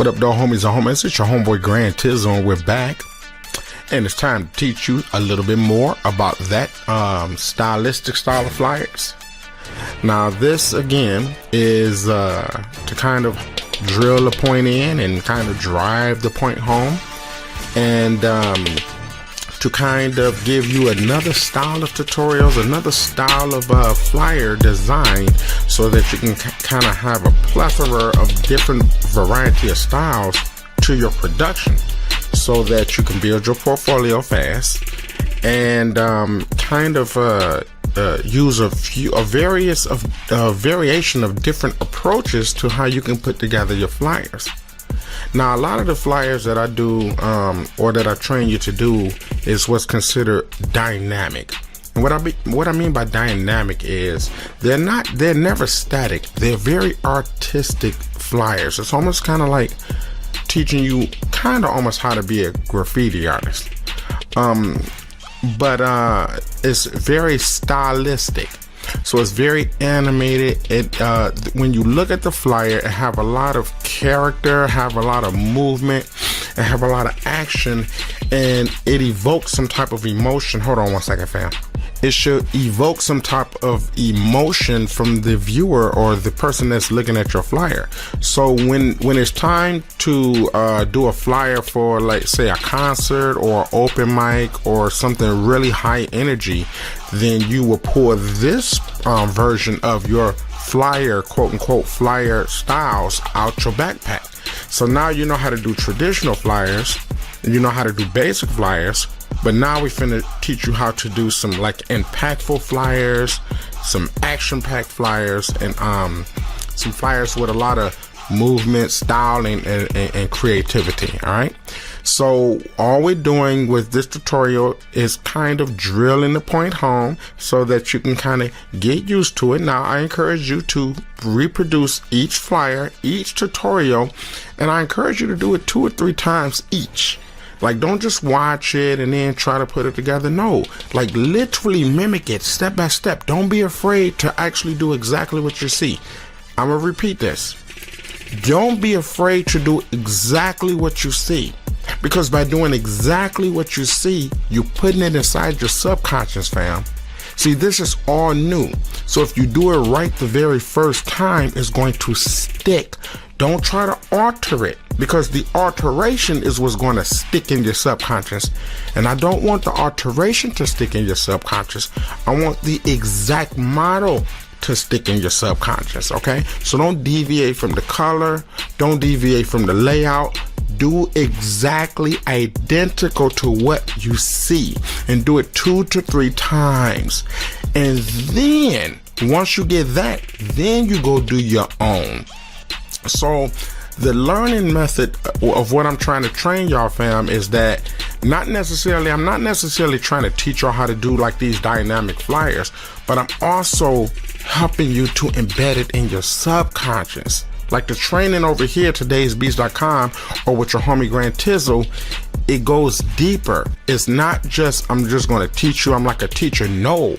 What up, though, homies and homies? It's your homeboy Grand Tizzle, and we're back. And it's time to teach you a little bit more about that stylistic style of flyers. Now, this again is to kind of drill the point in and kind of drive the point home, and to kind of give you another style of tutorials, another style of flyer design, so that you can kind of have a plethora of different variety of styles to your production, so that you can build your portfolio fast and kind of use a variation of different approaches to how you can put together your flyers. Now, a lot of the flyers that I do or that I train you to do is what's considered dynamic. And what I mean by dynamic is they're never static. They're very artistic flyers. It's almost kind of like teaching you kind of almost how to be a graffiti artist. But it's very stylistic. So it's very animated. When you look at the flyer, it have a lot of character, have a lot of movement, and have a lot of action, and it evokes some type of emotion. Hold on one second, fam. It should evoke some type of emotion from the viewer or the person that's looking at your flyer. So when it's time to do a flyer for, like, say, a concert or open mic or something really high energy, then you will pull this version of your flyer, quote unquote, flyer styles out your backpack. So now you know how to do traditional flyers, and you know how to do basic flyers, but now we finna teach you how to do some like impactful flyers, some action-packed flyers, and some flyers with a lot of movement, style, and creativity. All right, so all we're doing with this tutorial is kind of drilling the point home so that you can kind of get used to it. Now, I encourage you to reproduce each flyer, each tutorial, and I encourage you to do it 2 or 3 times each. Like, don't just watch it and then try to put it together. No, like, literally mimic it step by step. Don't be afraid to actually do exactly what you see. I'm gonna repeat this. Don't be afraid to do exactly what you see, because by doing exactly what you see, you're putting it inside your subconscious, fam. See, this is all new. So if you do it right the very first time, it's going to stick. Don't try to alter it, because the alteration is what's going to stick in your subconscious. And I don't want the alteration to stick in your subconscious. I want the exact model to stick in your subconscious, okay? So don't deviate from the color. Don't deviate from the layout. Do exactly identical to what you see, and do it 2 to 3 times. And then once you get that, then you go do your own. So the learning method of what I'm trying to train y'all, fam, is that I'm not necessarily trying to teach y'all how to do like these dynamic flyers, but I'm also helping you to embed it in your subconscious. Like the training over here, todaysbeats.com, or with your homie Grand Tizzle, it goes deeper. It's not just, I'm just going to teach you, I'm like a teacher. No,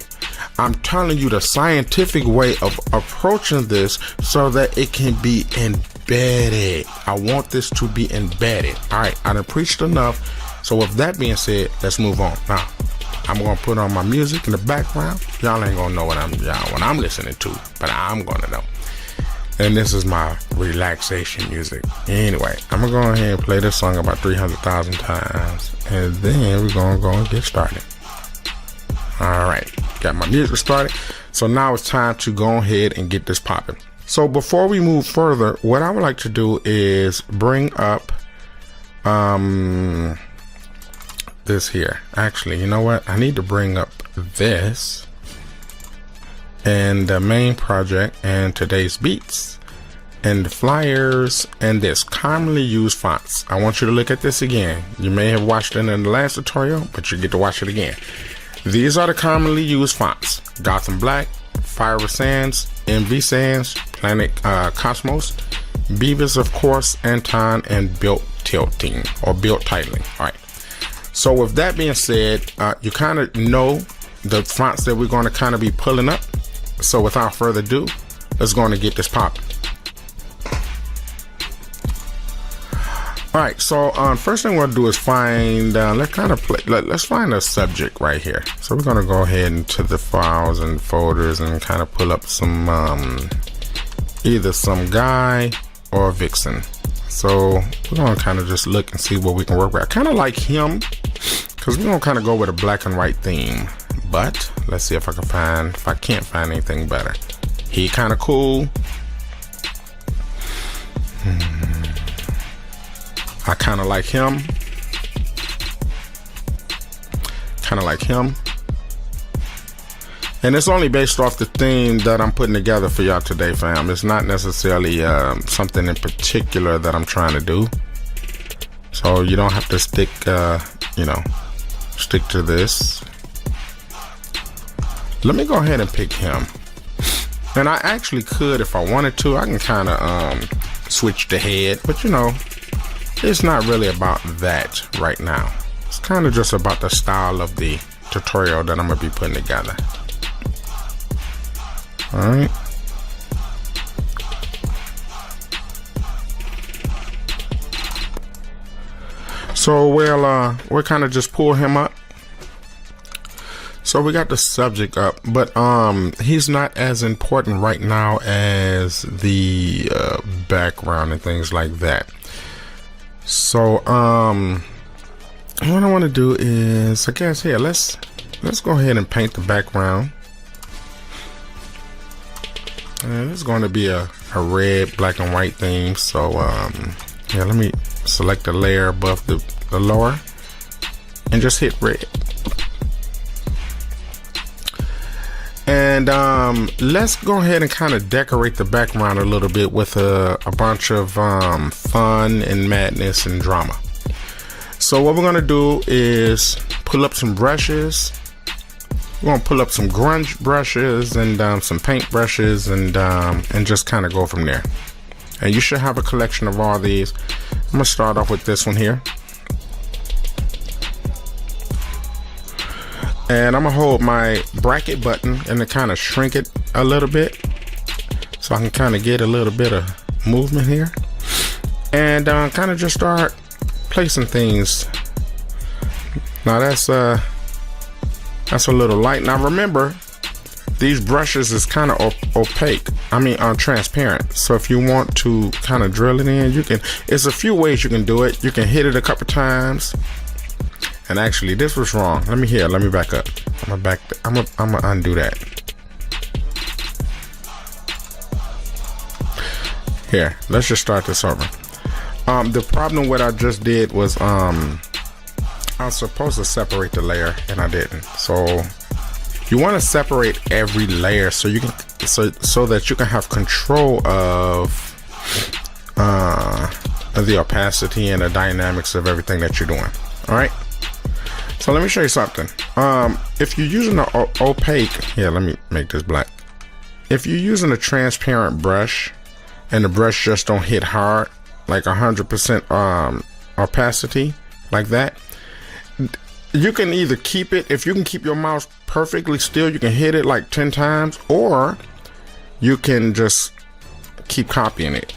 I'm telling you the scientific way of approaching this so that it can be embedded. I want this to be embedded. All right, I done preached enough. So with that being said, let's move on. Now, I'm going to put on my music in the background. Y'all ain't going to know what I'm listening to, but I'm going to know. And this is my relaxation music. Anyway, I'm going to go ahead and play this song about 300,000 times, and then we're going to go and get started. All right, got my music started. So now it's time to go ahead and get this popping. So before we move further, what I would like to do is bring up this here. Actually, you know what? I need to bring up this and the main project and today's beats and the flyers and this commonly used fonts. I want you to look at this again. You may have watched it in the last tutorial, but you get to watch it again. These are the commonly used fonts: Gotham Black, Fire Sans, MV Sans, Planet Cosmos, Beavis, of course, Anton, and Built Tilting or Built Titling. All right. So with that being said, you kind of know the fonts that we're going to kind of be pulling up. So without further ado, let's go on and get this popping. All right, so first thing we're gonna do is find, let's find a subject right here. So we're gonna go ahead into the files and folders and kind of pull up some, either some guy or vixen. So we're gonna kind of just look and see what we can work with. I kind of like him because we're gonna kind of go with a black and white theme. But let's see if I can't find anything better. He kind of cool. I kind of like him. And it's only based off the theme that I'm putting together for y'all today, fam. It's not necessarily something in particular that I'm trying to do. So you don't have to stick to this. Let me go ahead and pick him. And I actually could, if I wanted to, I can kind of switch the head, but it's not really about that right now. It's kind of just about the style of the tutorial that I'm gonna be putting together. All right. So we'll kind of just pull him up. So we got the subject up, but he's not as important right now as the background and things like that. So what I want to do is, I guess here, let's go ahead and paint the background. And it's going to be a red, black and white theme. So yeah, let me select the layer above the lower and just hit red. And let's go ahead and kind of decorate the background a little bit with a bunch of fun and madness and drama. So what we're gonna do is pull up some brushes. We're gonna pull up some grunge brushes and some paint brushes and just kind of go from there. And you should have a collection of all these. I'm gonna start off with this one here. And I'm gonna hold my bracket button and to kind of shrink it a little bit so I can kind of get a little bit of movement here, and kind of just start placing things. Now that's a little light. Now remember, these brushes is kind of opaque. Transparent. So if you want to kind of drill it in, you can. It's a few ways you can do it. You can hit it a couple times. And actually, this was wrong. Let me back up. I'm gonna undo that. Here, let's just start this over. The problem what I just did was I was supposed to separate the layer and I didn't. So you want to separate every layer so you can so that you can have control of the opacity and the dynamics of everything that you're doing. All right. So let me show you something. If you're using an opaque, yeah, let me make this black. If you're using a transparent brush and the brush just don't hit hard, like 100% opacity, like that, you can either keep it, if you can keep your mouse perfectly still, you can hit it like 10 times, or you can just keep copying it.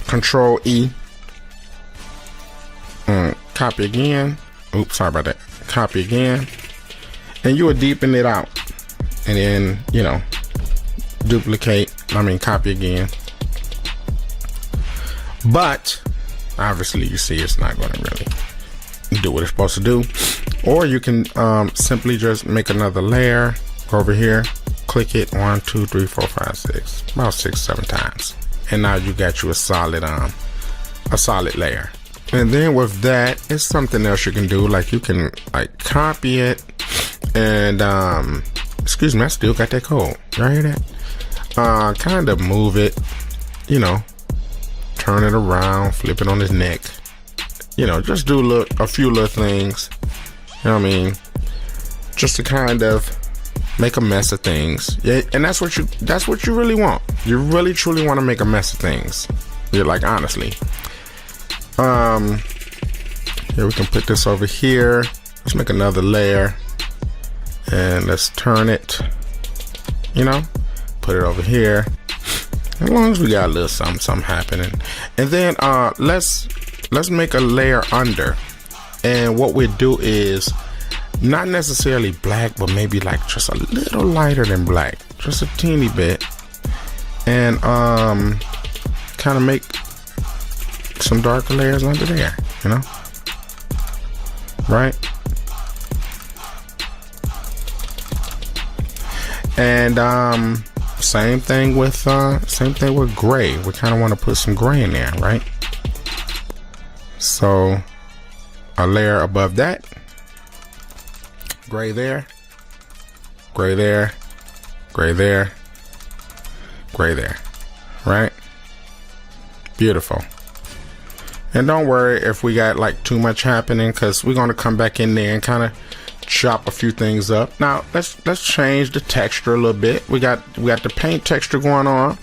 Control E, copy again. Oops, sorry about that. Copy again, and you will deepen it out, and then duplicate. Copy again. But obviously, you see, it's not going to really do what it's supposed to do. Or you can simply just make another layer. Go over here, click it 1, 2, 3, 4, 5, 6, about 6, 7 times, and now you got you a solid layer. And then with that, it's something else you can do. Like you can copy it and excuse me, I still got that code. Y'all hear that? Kind of move it, turn it around, flip it on his neck. Just do a few little things. Just to kind of make a mess of things. Yeah, and that's what you really want. You really truly want to make a mess of things. You're like, honestly. Here we can put this over here. Let's make another layer and let's turn it, put it over here. As long as we got a little something happening. And then let's let's make a layer under, and what we do is not necessarily black, but maybe like just a little lighter than black, just a teeny bit, and kind of make some darker layers under there, you know, right? And same thing with gray. We kind of want to put some gray in there, right? So a layer above that, gray there, gray there, gray there, gray there, right? Beautiful. And don't worry if we got like too much happening, because we're going to come back in there and kind of chop a few things up. Now let's change the texture a little bit. We got the paint texture going on,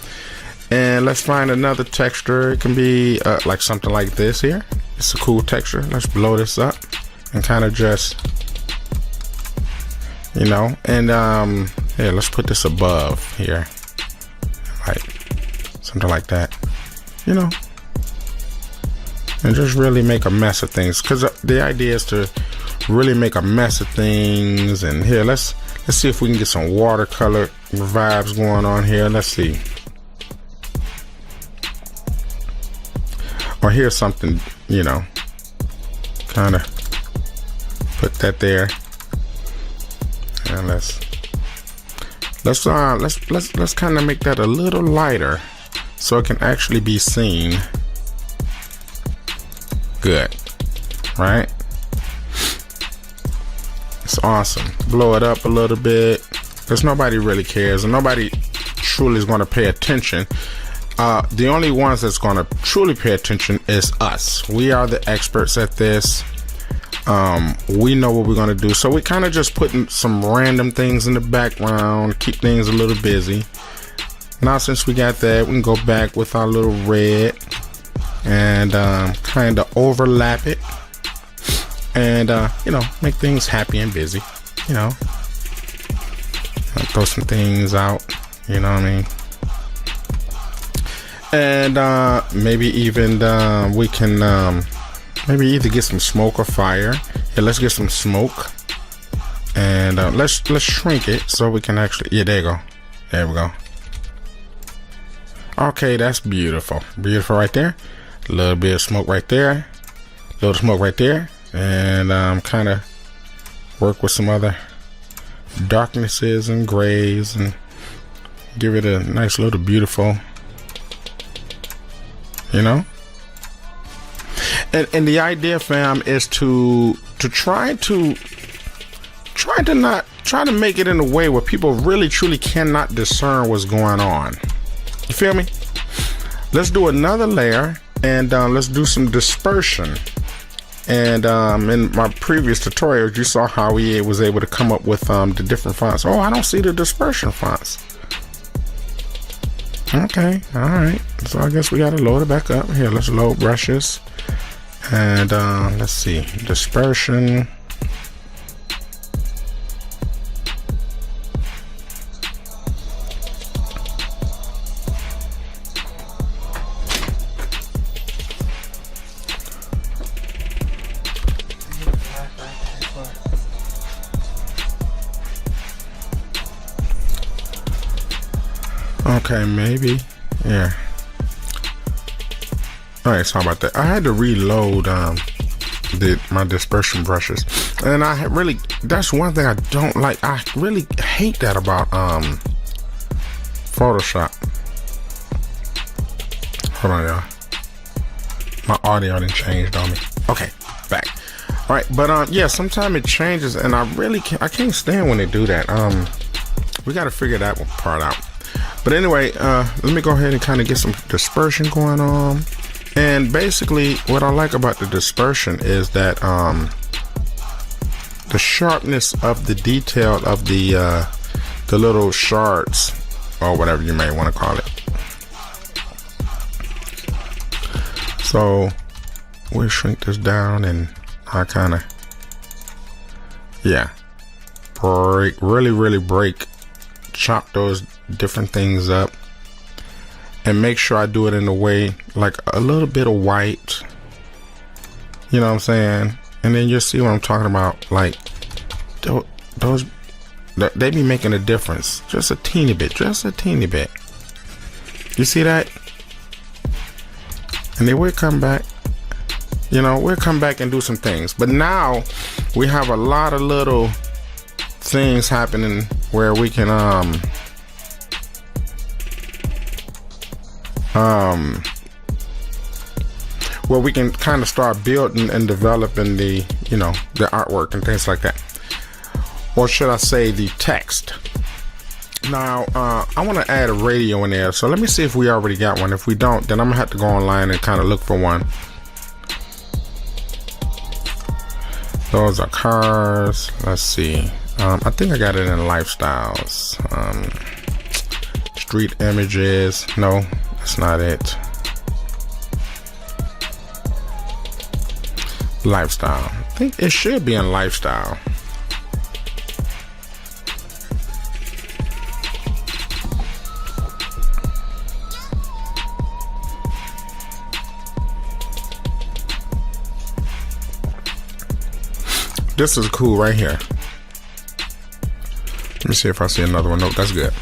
and let's find another texture. It can be like something like this here. It's a cool texture. Let's blow this up and kind of just, you know, and yeah, let's put this above here, like something like that, you know, and just really make a mess of things, because the idea is to really make a mess of things. And here, let's see if we can get some watercolor vibes going on here. Let's see. Or here's something, you know, kind of put that there, and let's kind of make that a little lighter so it can actually be seen good, right? It's awesome. Blow it up a little bit, because nobody really cares, and nobody truly is going to pay attention. The only ones that's going to truly pay attention is us. We are the experts at this. We know what we're going to do. So we kind of just putting some random things in the background, keep things a little busy. Now since we got that, we can go back with our little red and kind of overlap it, and you know, make things happy and busy, you know. Throw some things out, you know what I mean? And maybe even we can maybe either get some smoke or fire. Yeah, let's get some smoke, and let's shrink it so we can actually, yeah, there you go, there we go. Okay, that's beautiful, beautiful right there. A little bit of smoke right there, a little smoke right there, and kind of work with some other darknesses and grays and give it a nice little beautiful, you know. And the idea, fam, is to try to make it in a way where people really truly cannot discern what's going on. You feel me? Let's do another layer, and let's do some dispersion. And in my previous tutorials, you saw how we was able to come up with the different fonts. Oh, I don't see the dispersion fonts. Okay, all right. So I guess we got to load it back up. Here, let's load brushes. And let's see, dispersion. Okay, maybe, yeah. All right, sorry about that. I had to reload my dispersion brushes, and that's one thing I don't like. I really hate that about Photoshop. Hold on, y'all. My audio didn't change on me. Okay, back. All right, but yeah, sometimes it changes, and I can't stand when they do that. We got to figure that one part out. But anyway, let me go ahead and kind of get some dispersion going on. And basically, what I like about the dispersion is that the sharpness of the detail of the little shards, or whatever you may want to call it. So we'll shrink this down, and I kind of, yeah, really chop those different things up, and make sure I do it in a way like a little bit of white, You know what I'm saying? And then you'll see what I'm talking about. Like those, they be making a difference. Just a teeny bit. Just a teeny bit. You see that? And then we'll come back. You know, we'll come back and do some things. But now we have a lot of little things happening where we can where we can kind of start building and developing the, you know, the artwork and things like that. Or should I say the text. Now, I want to add a radio in there. So let me see if we already got one. If we don't, then I'm going to have to go online and kind of look for one. Those are cars. Let's see. I think I got it in lifestyles. Street images. No, that's not it. Lifestyle. I think it should be in lifestyle. This is cool right here. Let me see if I see another one. Nope, that's good.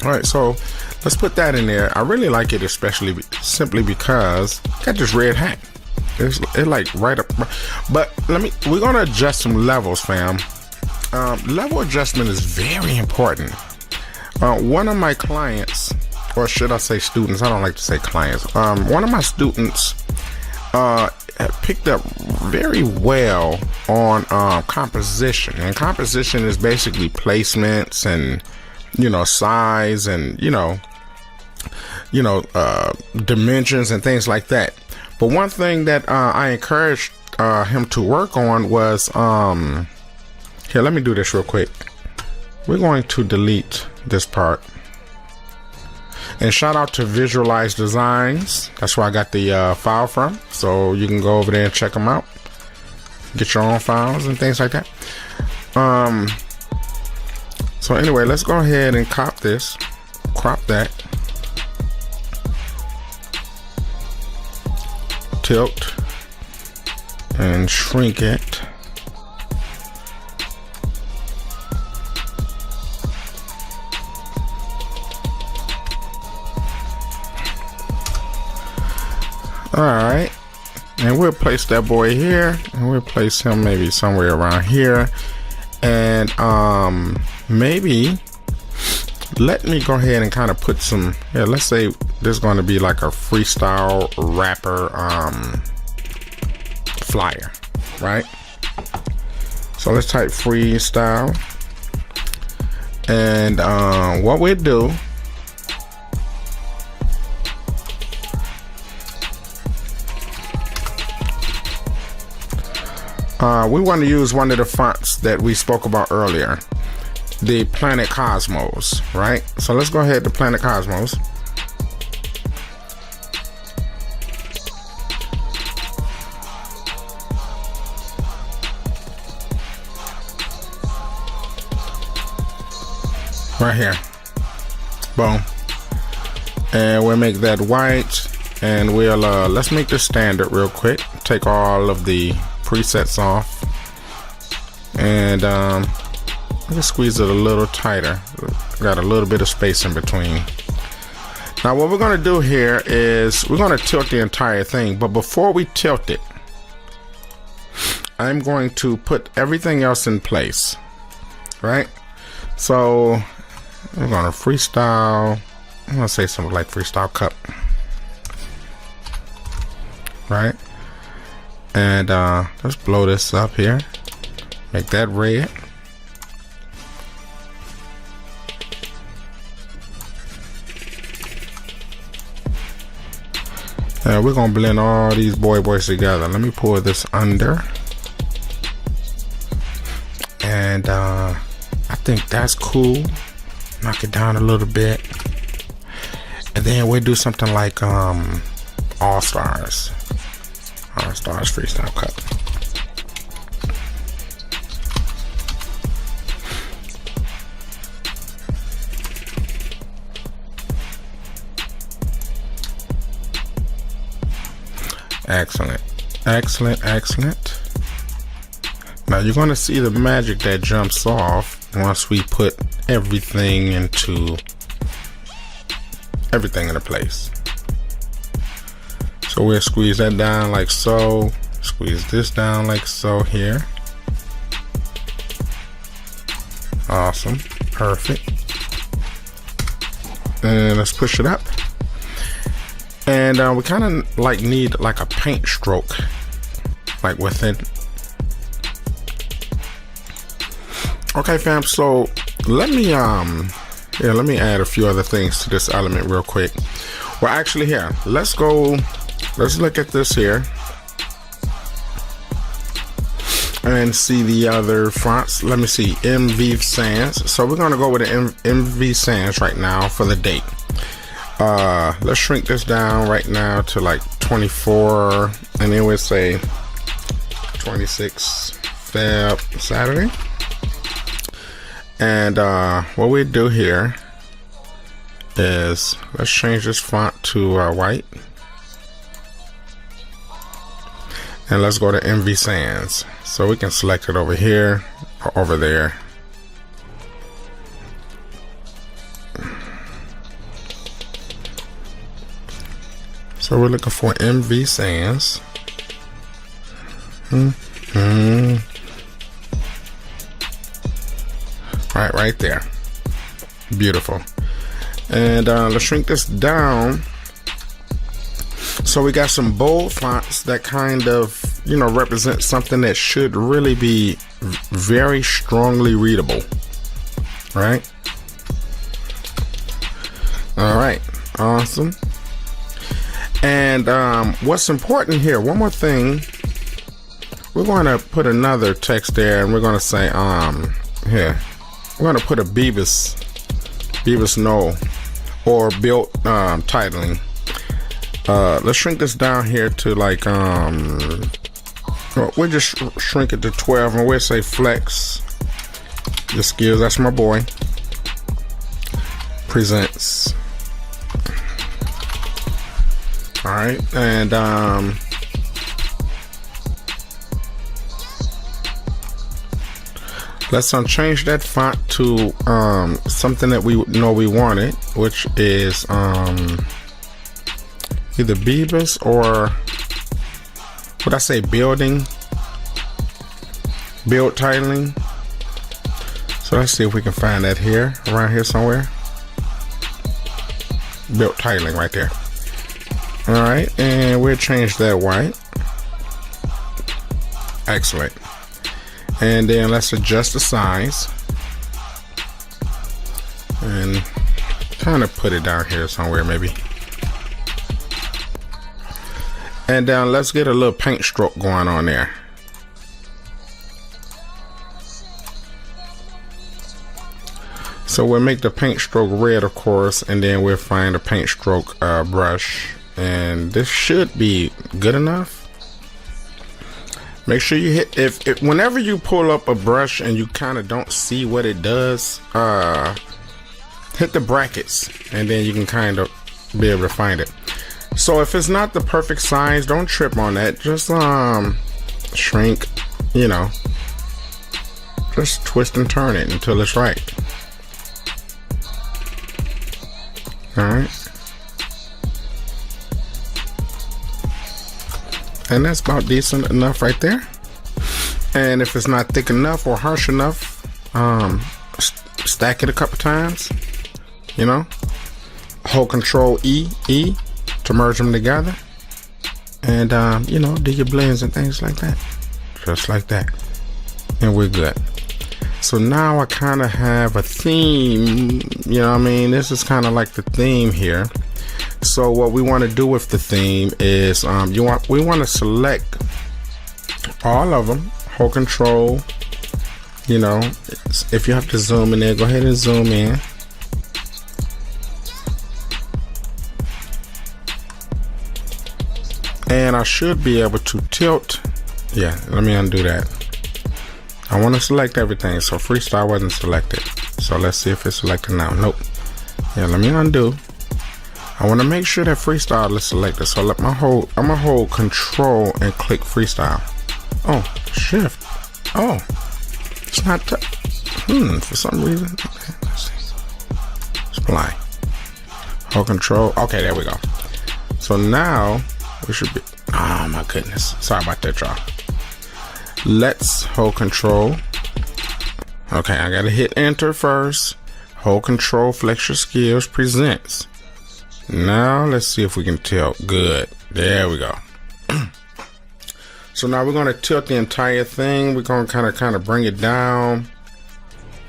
All right, so let's put that in there. I really like it, especially simply because I got this red hat. It's like right up. But we're gonna adjust some levels, fam. Level adjustment is very important. One of my clients, or should I say students? I don't like to say clients. One of my students picked up very well on composition, and composition is basically placements and, you know, size and, you know, dimensions and things like that. But one thing that I encouraged him to work on was here, let me do this real quick. We're going to delete this part. And shout out to Visualize Designs. That's where I got the file from. So you can go over there and check them out. Get your own files and things like that. So anyway, let's go ahead and crop this. Crop that. Tilt. And shrink it. Alright, and we'll place that boy here, and we'll place him maybe somewhere around here, and maybe let me go ahead and kind of put some, yeah, let's say there's going to be like a freestyle rapper flyer, right? So let's type freestyle, and what we'll do, we want to use one of the fonts that we spoke about earlier, the Planet Cosmos, right? So let's go ahead to Planet Cosmos. Right here. Boom. And we'll make that white, and we'll let's make this standard real quick. Take all of the presets off, and let's squeeze it a little tighter. Got a little bit of space in between. Now what we're going to do here is we're going to tilt the entire thing, but before we tilt it, I'm going to put everything else in place, right? So we're going to freestyle, I'm going to say something like freestyle cup, right? And let's blow this up here. Make that red. And we're gonna blend all these boys together. Let me pull this under. And I think that's cool. Knock it down a little bit. And then we'll do something like All Stars. All Stars freestyle cut. Excellent. Excellent, excellent. Now you're going to see the magic that jumps off once we put everything into place. So we'll squeeze that down like so. Squeeze this down like so here. Awesome. Perfect. And let's push it up. And we kind of like need like a paint stroke like within. Okay, fam, so let me add a few other things to this element real quick. Well, actually, here, let's look at this here and see the other fonts. Let me see, MV Sans. So we're gonna go with the MV Sans right now for the date. Let's shrink this down right now to like 24, and then we'll say 26 Feb Saturday. And what we do here is let's change this font to white, and let's go to MV Sans. So we can select it over here or over there. So we're looking for MV Sans. Right there. Beautiful. And let's shrink this down. So we got some bold fonts that kind of, you know, represent something that should really be very strongly readable. Right? All right. Awesome. And what's important here, one more thing, we're going to put another text there, and we're going to say here, we're going to put a Beavis no, or built titling. Let's shrink this down here to like we'll just shrink it to 12, and we'll say flex the skills. That's my boy. Presents. All right, and let's change that font to something that we know we wanted, which is either Beavis or what I say, build titling. So let's see if we can find that here, around here somewhere. Built titling right there. All right, and we'll change that white. Excellent. And then let's adjust the size and kind of put it down here somewhere maybe. And then let's get a little paint stroke going on there. So we'll make the paint stroke red, of course, and then we'll find a paint stroke brush, and this should be good enough. Make sure you hit, if whenever you pull up a brush and you kind of don't see what it does, hit the brackets, and then you can kind of be able to find it. So if it's not the perfect size, don't trip on that. Just shrink, you know, just twist and turn it until it's right. All right. And that's about decent enough right there. And if it's not thick enough or harsh enough, stack it a couple times, you know, hold Control E to merge them together, and you know, do your blends and things like that, just like that, and we're good. So now I kind of have a theme, you know what I mean? This is kind of like the theme here. So what we want to do with the theme is we want to select all of them, hold Control, you know, if you have to zoom in there, go ahead and zoom in. And I should be able to tilt. Yeah, let me undo that. I want to select everything, so freestyle wasn't selected. So let's see if it's selected now. Nope. Yeah, let me undo. I want to make sure that freestyle is selected. So I'm gonna hold control and click freestyle. Oh, shift. Oh, it's not. For some reason. Okay, let's see. Apply. Hold control. Okay, there we go. So now we should be. Oh my goodness. Sorry about that, y'all. Let's hold control. Okay, I gotta hit enter first. Hold control, flex your skills, presents. Now let's see if we can tilt. Good. There we go. So now we're gonna tilt the entire thing. We're gonna kind of bring it down.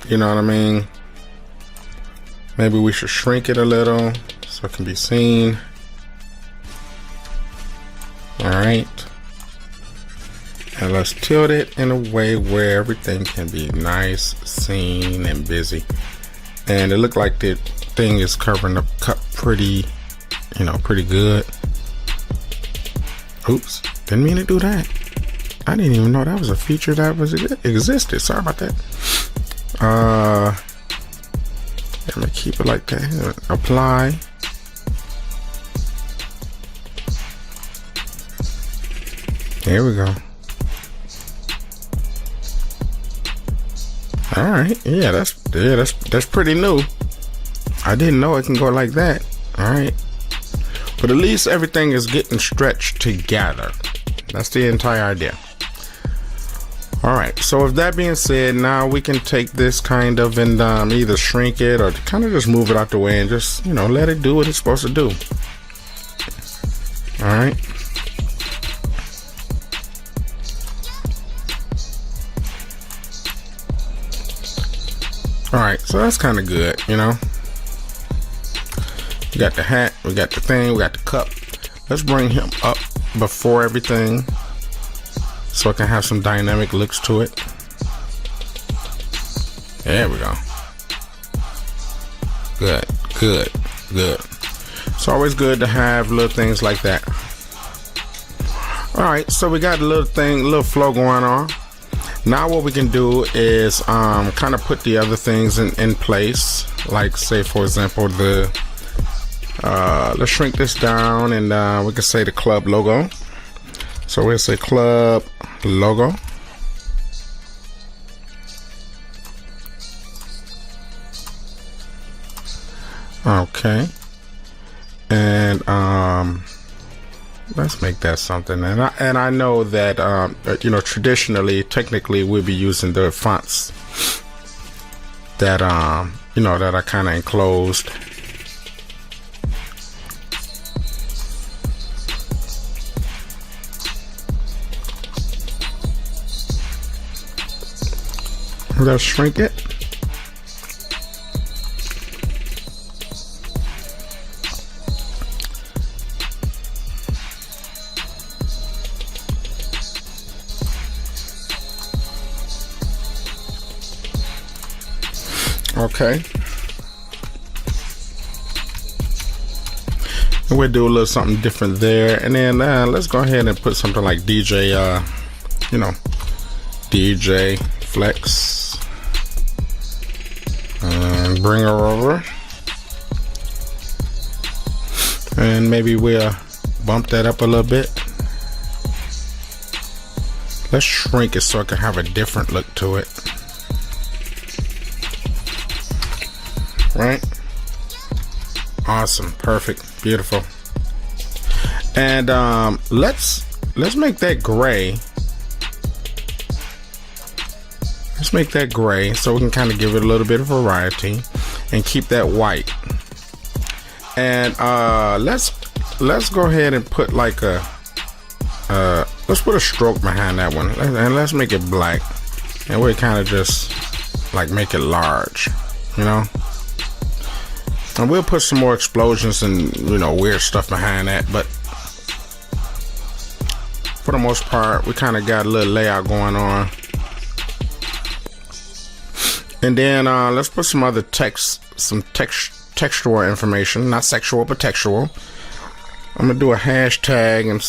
You know what I mean? Maybe we should shrink it a little so it can be seen. All right. And let's tilt it in a way where everything can be nice, seen, and busy. And it looked like the thing is covering the cup pretty, pretty good. Oops, didn't mean to do that. I didn't even know that was a feature that existed. Sorry about that. Let me keep it like that. Apply. There we go. All right, yeah, that's pretty new. I didn't know it can go like that. All right, but at least everything is getting stretched together. That's the entire idea. All right, so with that being said, now we can take this kind of and either shrink it or kind of just move it out the way and just let it do what it's supposed to do. All right. All right, so that's kind of good, We got the hat, we got the thing, we got the cup. Let's bring him up before everything so it can have some dynamic looks to it. There we go. Good, good, good. It's always good to have little things like that. All right, so we got a little flow going on. Now what we can do is kind of put the other things in place, like say for example let's shrink this down and we can say the club logo. So we'll say club logo. Okay, and let's make that something. And I know that traditionally, technically, we'll be using the fonts that that are kind of enclosed. Let's shrink it. Okay. And we'll do a little something different there, and then let's go ahead and put something like DJ, DJ Flex, and bring her over, and maybe we'll bump that up a little bit. Let's shrink it so it can have a different look to it. Right? Awesome, perfect, beautiful. And let's make that gray. Let's make that gray so we can kind of give it a little bit of variety and keep that white. And let's go ahead and put like let's put a stroke behind that one, and let's make it black, and we'll kind of just like make it large, and we'll put some more explosions and weird stuff behind that, but for the most part we kind of got a little layout going on. And then let's put some other text, some textual information, not sexual but textual. I'm gonna do a hashtag and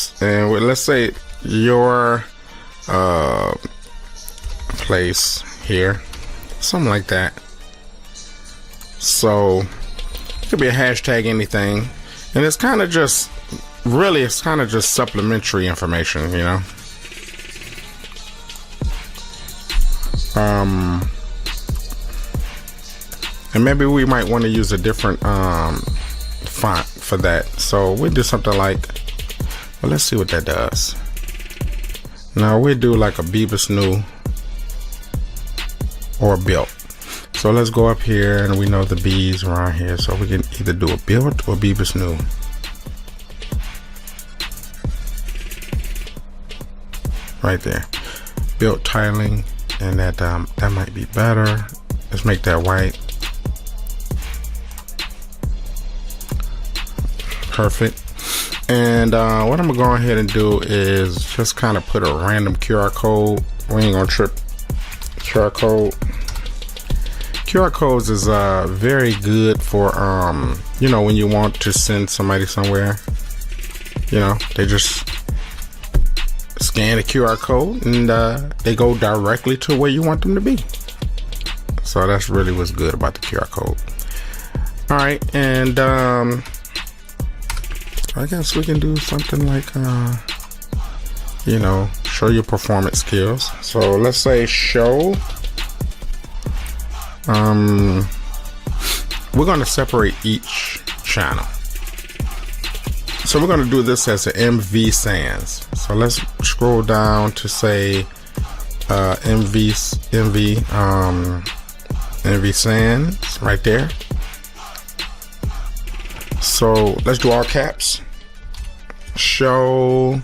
let's say your place here, something like that. So it could be a hashtag anything, And it's kind of just, really, it's kind of just supplementary information, you know. And maybe we might want to use a different font for that. So we'll do something like, well, let's see what that does. Now we'll do like a Beavis New or Built. So let's go up here, and we know the B's around here, so we can either do a Built or Beavis New. Right there, Built tiling, and that might be better. Let's make that white. Perfect. And what I'm gonna go ahead and do is just kind of put a random QR code. We ain't gonna trip QR code. QR codes is very good for you know, when you want to send somebody somewhere, you know, they just scan the QR code and they go directly to where you want them to be. So that's really what's good about the QR code. All right, and I guess we can do something like you know, show your performance skills. So let's say show. We're going to separate each channel. So we're going to do this as an MV Sans. So let's scroll down to say MV Sans right there. So let's do all caps. Show,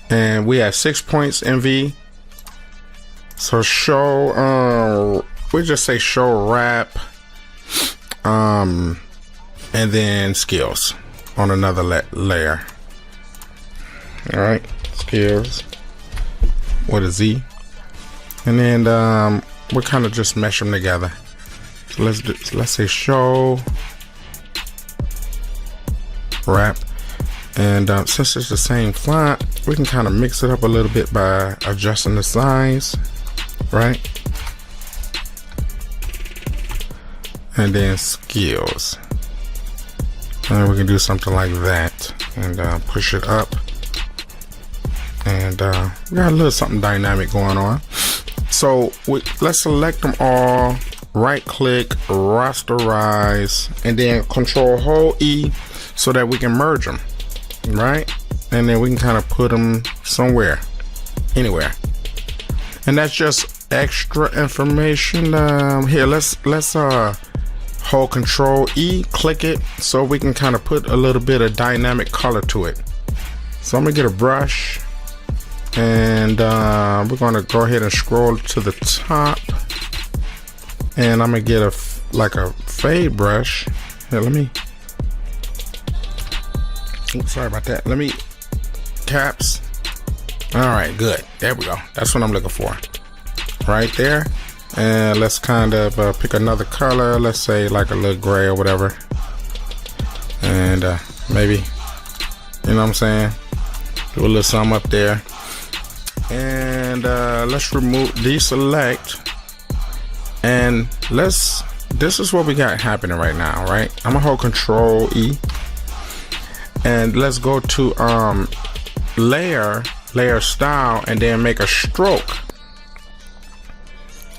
and we have 6 points MV. So show, we just say show wrap, and then skills on another layer. All right, skills with a Z, and then we'll kind of just mesh them together. So let's say show wrap, and since it's the same font, we can kind of mix it up a little bit by adjusting the size. Right, and then skills, and we can do something like that, and push it up, and we got a little something dynamic going on. So let's select them all, right click, rasterize, and then Control hold E so that we can merge them, right? And then we can kind of put them somewhere, anywhere. And that's just extra information. Here, let's hold Control E, click it, so we can kind of put a little bit of dynamic color to it. So I'm gonna get a brush, and we're gonna go ahead and scroll to the top, and I'm gonna get like a fade brush. Here, let me. Oops, sorry about that. Let me caps. All right, good. There we go. That's what I'm looking for. Right there. And let's kind of pick another color. Let's say like a little gray or whatever. And maybe, you know what I'm saying? Do a little something up there. And let's deselect. And this is what we got happening right now, right? I'm gonna hold Control E. And let's go to layer style, and then make a stroke,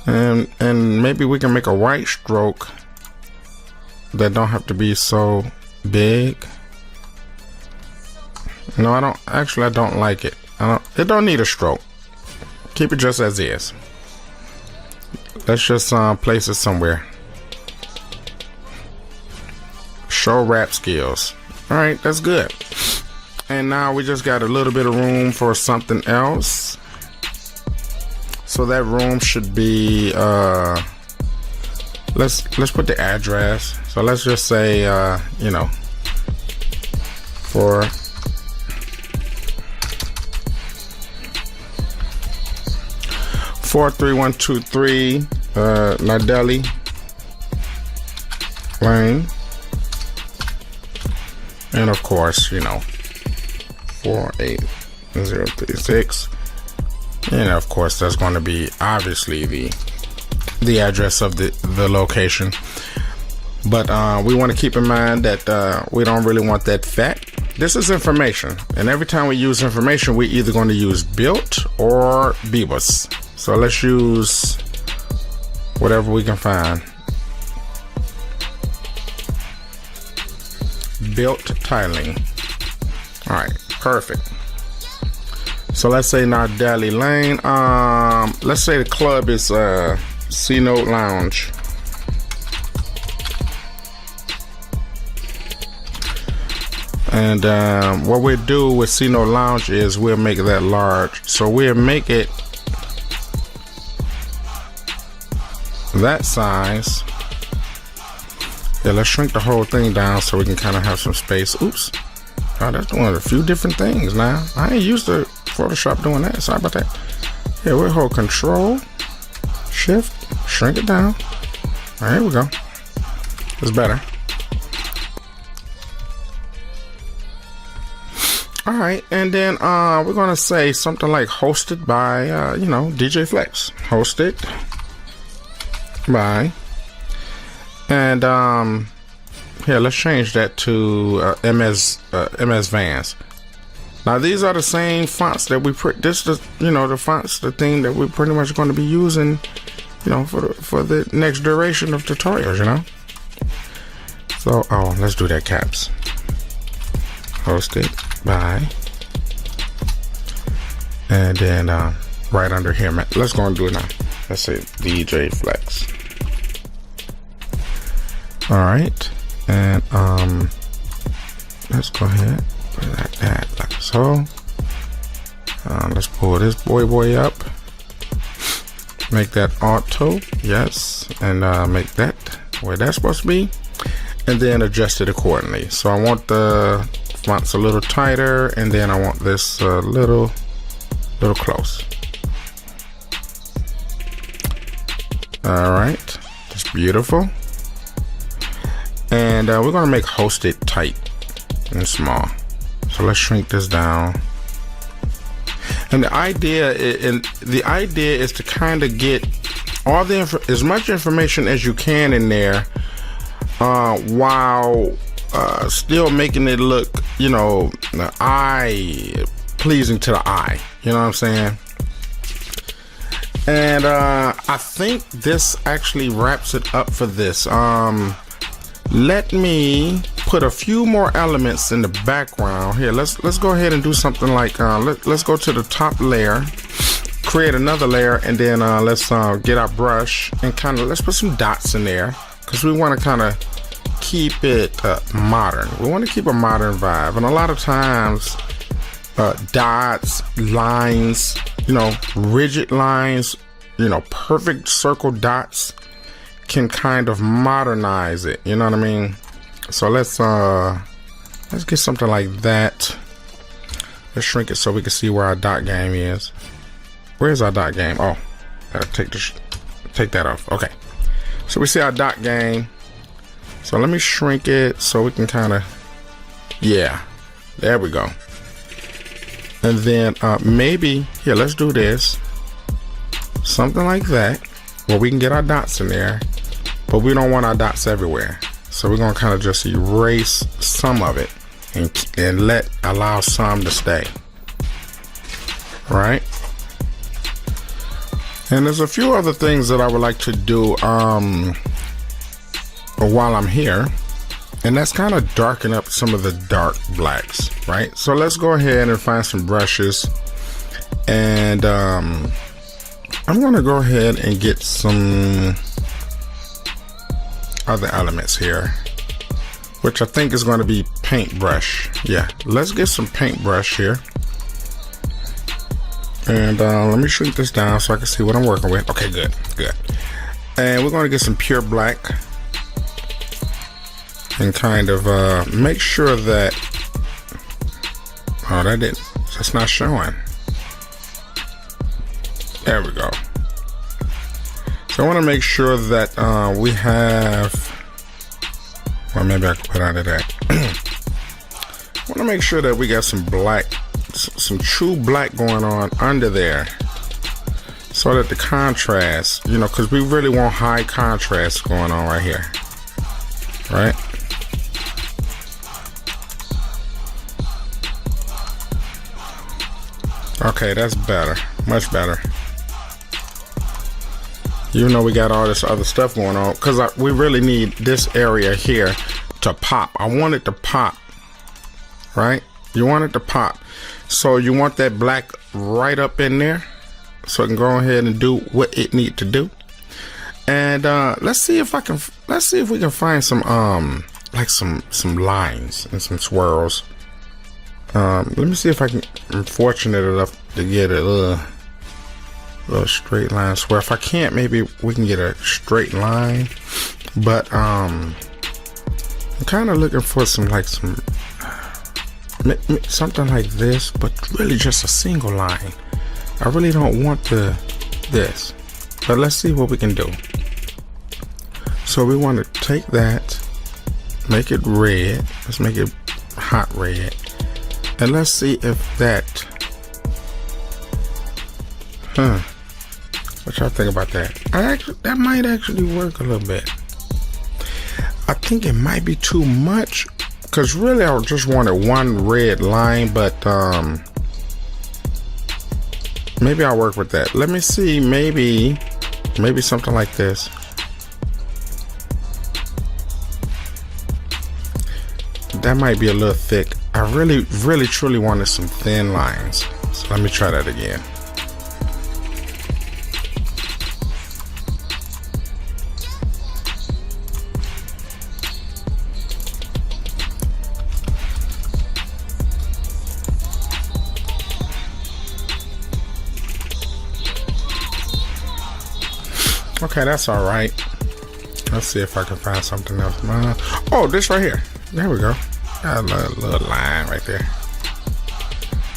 and maybe we can make a white stroke that don't have to be so big. No, I don't like it. It don't need a stroke. Keep it just as is. Let's just place it somewhere. Show wrap skills. All right, that's good. And now we just got a little bit of room for something else. So that room should be let's put the address. So let's just say you know, for 43123 Nardelli Lane. And of course, you know, 48036. And of course, that's going to be obviously the address of the location. But we want to keep in mind that we don't really want that fat. This is information, and every time we use information, we're either going to use built or Beavers. So let's use whatever we can find. Built tiling. All right, perfect. So let's say now Daly Lane. Let's say the club is C-Note Lounge. And what we'll do with C-Note Lounge is we'll make that large. So we'll make it that size. Yeah, let's shrink the whole thing down so we can kind of have some space. Oops. Oh, that's doing a few different things now. I ain't used to Photoshop doing that. Sorry about that. Yeah, we'll hold Control, Shift, shrink it down. All right, here we go. It's better. All right, and then we're gonna say something like hosted by, DJ Flex. Hosted by, and here, let's change that to MS Vans. Now these are the same fonts that we this is the fonts, the thing that we're pretty much going to be using, for the next duration of tutorials, So let's do that caps. Hosted by, and then right under here, man. Let's go and do it now. Let's say DJ Flex. All right, and let's go ahead put it like that, like so. Let's pull this boy up, make that auto, yes, and make that where that's supposed to be, and then adjust it accordingly. So I want the fonts a little tighter, and then I want this little close. All right, that's beautiful. And we're gonna make hosted tight and small. So let's shrink this down. And the idea is to kind of get all the as much information as you can in there, while still making it look, the eye pleasing to the eye. You know what I'm saying? And I think this actually wraps it up for this. Let me put a few more elements in the background here. Let's go ahead and do something like let's go to the top layer, create another layer, and then let's get our brush and kind of let's put some dots in there, because we want to kind of keep it modern. We want to keep a modern vibe, and a lot of times dots, lines, rigid lines, perfect circle dots can kind of modernize it, you know what I mean? So let's get something like that. Let's shrink it so we can see where our dot game is. Where's our dot game? Oh, gotta take that off. Okay, so we see our dot game. So let me shrink it so we can kind of, yeah, there we go. And then maybe here, let's do this, something like that, where we can get our dots in there, but we don't want our dots everywhere. So we're gonna kind of just erase some of it and allow some to stay. Right? And there's a few other things that I would like to do while I'm here, and that's kind of darken up some of the dark blacks, right? So let's go ahead and find some brushes, and I'm gonna go ahead and get some other elements here, which I think is going to be paintbrush. Yeah, let's get some paintbrush here, and let me shrink this down so I can see what I'm working with. Okay, good. And we're going to get some pure black and kind of make sure that that's not showing. There we go. So I want to make sure that we have, well, maybe I can put out of that. I want to make sure that we got some black, some true black going on under there, so that the contrast, because we really want high contrast going on right here. Okay, that's better. Much better. Even though we got all this other stuff going on, because we really need this area here to pop. I want it to pop, right? You want it to pop. So you want that black right up in there so it can go ahead and do what it need to do. And let's see if we can find some like some lines and some swirls. Let me see if I'm fortunate enough to get a little straight line swirl. If I can't, maybe we can get a straight line. But I'm kind of looking for something like this, but really just a single line. I really don't want this, but let's see what we can do. So we want to take that, make it red. Let's make it hot red, and let's see if that. What y'all think about that? That might actually work a little bit. I think it might be too much, because really I just wanted one red line, but maybe I'll work with that. Let me see, maybe something like this. That might be a little thick. I really truly wanted some thin lines. So let me try that again. Okay, that's all right. Let's see if I can find something else. Oh, this right here. There we go. Got a little line right there.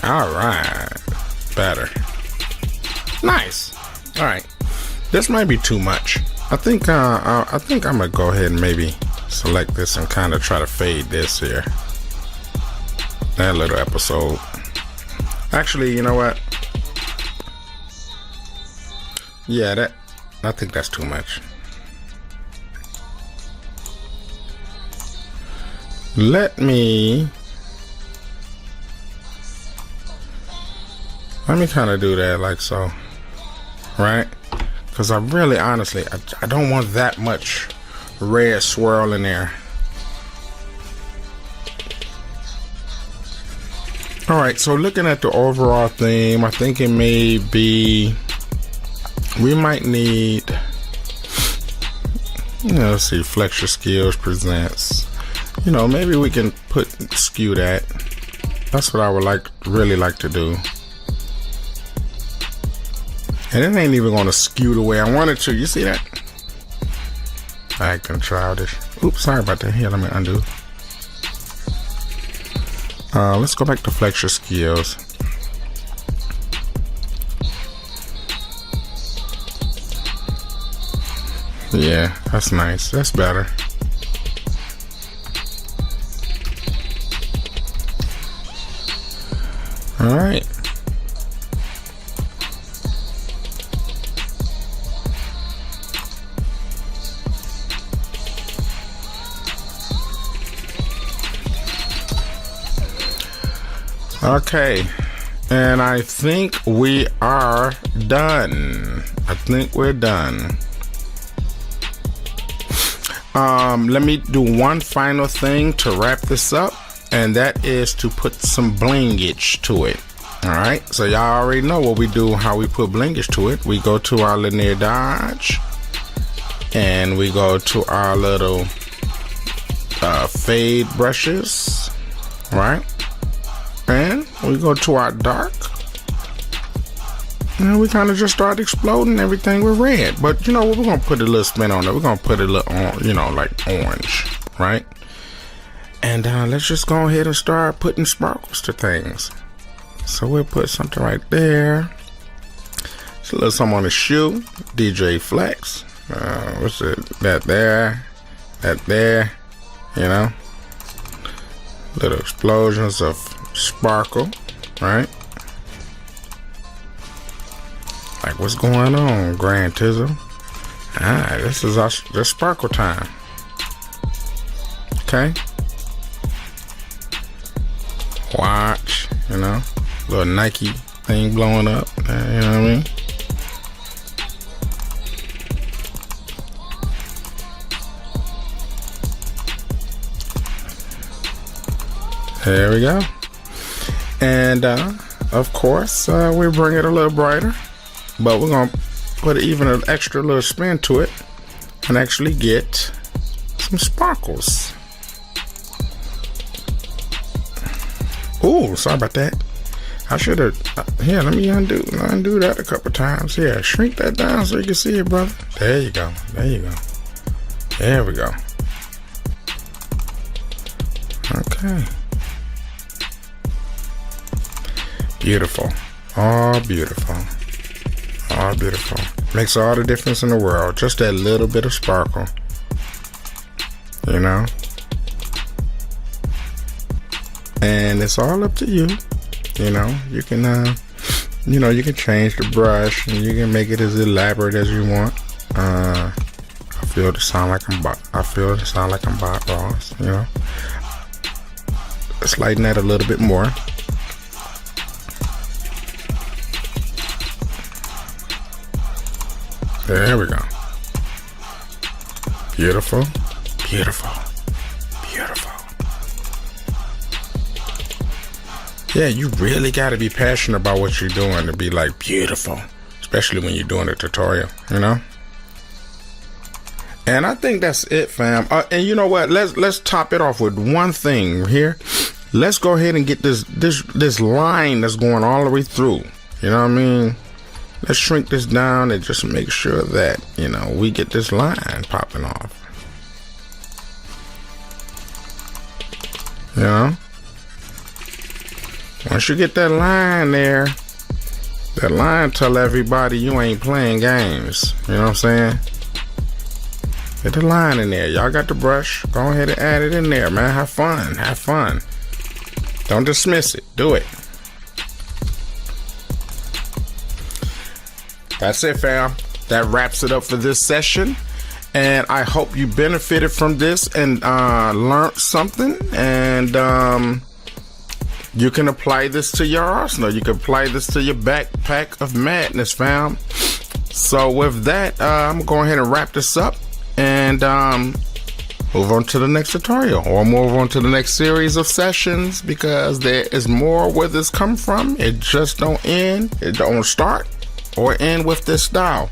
All right, better. Nice. All right. This might be too much. I think I'm gonna go ahead and maybe select this and kind of try to fade this here. That little episode. Actually, you know what? Yeah, I think that's too much. Let me kind of do that like so, right? Because I really, honestly, I don't want that much red swirl in there. All right, so looking at the overall theme, I think it may be, we might need, let's see, Flex Your Skills presents. Maybe we can skew that. That's what I would really like to do. And it ain't even gonna skew the way I wanted to. You see that? Acting childish. Oops, sorry about that. Here, let me undo. Let's go back to Flex Your Skills. Yeah, that's nice. That's better. All right. Okay. And I think we are done. I think we're done. Let me do one final thing to wrap this up, and that is to put some blingage to it. All right, so y'all already know what we do, how we put blingage to it. We go to our linear dodge, and we go to our little fade brushes, right? And we go to our dark, and we kind of just start exploding everything with red. But you know what? We're gonna put a little spin on it. We're gonna put a little on, like orange, right? And let's just go ahead and start putting sparkles to things. So we'll put something right there. Just a little something on the shoe. DJ Flex. What's it? That there. Little explosions of sparkle, right? Like, what's going on, Grand Tizzle? This is the sparkle time. Okay. Watch, little Nike thing blowing up. You know what I mean? There we go. And of course, we bring it a little brighter, but we're gonna put even an extra little spin to it and actually get some sparkles. Oh, sorry about that. I should have. Here, let me undo that a couple times. Here, shrink that down so you can see it, brother. There you go. There you go. There we go. Okay. Beautiful. Oh, beautiful. Oh, beautiful. Makes all the difference in the world. Just that little bit of sparkle. You know? And it's all up to you. You know, you can, you can change the brush and you can make it as elaborate as you want. I feel it sound like I'm Bob Ross, you know? Let's lighten that a little bit more. There we go. Beautiful, beautiful, beautiful. Yeah, you really got to be passionate about what you're doing to be like beautiful, especially when you're doing a tutorial, you know? And I think that's it, fam. And you know what? Let's top it off with one thing here. Let's go ahead and get this line that's going all the way through. You know what I mean? Let's shrink this down and just make sure that, you know, we get this line popping off. You know? Once you get that line there, that line tell everybody you ain't playing games. You know what I'm saying? Get the line in there. Y'all got the brush. Go ahead and add it in there, man. Have fun. Have fun. Don't dismiss it. Do it. That's it, fam. That wraps it up for this session. And I hope you benefited from this and learned something. And you can apply this to your arsenal. You can apply this to your backpack of madness, fam. So with that, I'm going to go ahead and wrap this up and move on to the next tutorial or move on to the next series of sessions, because there is more where this come from. It just don't end. It don't start or end with this style.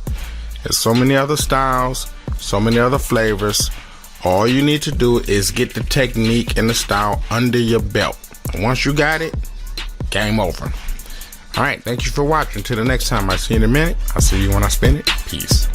There's so many other styles, so many other flavors. All you need to do is get the technique and the style under your belt. Once you got it, game over. All right, thank you for watching. Till the next time I see you in a minute. I'll see you when I spin it. Peace.